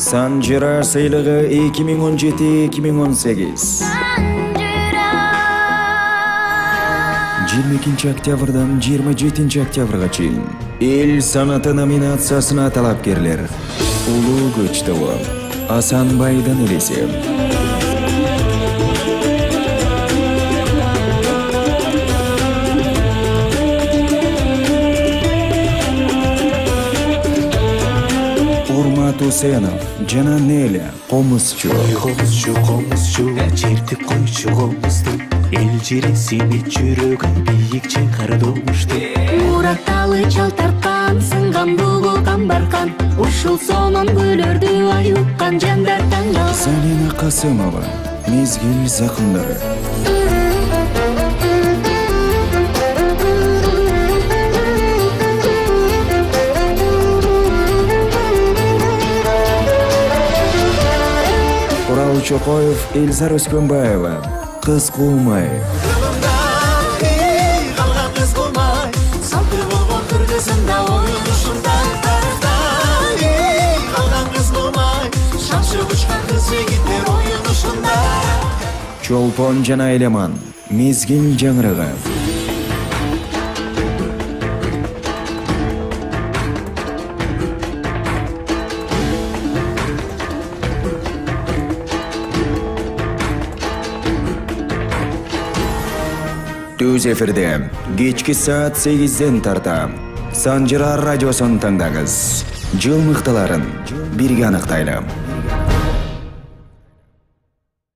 Санжыра сыйлыгы 2017-2018. 22 октябрдан 27 октябрга чейин эл санаты номинациясына талапкерлер Улуу көч тобу Асанбайдан элесе. Урмат Усенов жана Неля Комузчу. Комузчу, чертип койчу комузду. Эл жиресине жүрөгүн бийик чыңгар добушту. Муратталы чал тарткан, сынган бугу камбаркан. Ушул сонун күлөрдү аюккан жандар таңдал. Залина Касымова, мезгил закындары. Урал Чокоев, Эльзар Өскөнбаева, кыз кулмай. Чолпон жана Элеман, мезгил жаңырыгы. Түз эфирде кечки саат 8ден тарта Санжыра радиосын тыңдаңыз. Жыл мыктыларын бирге аныктайлы.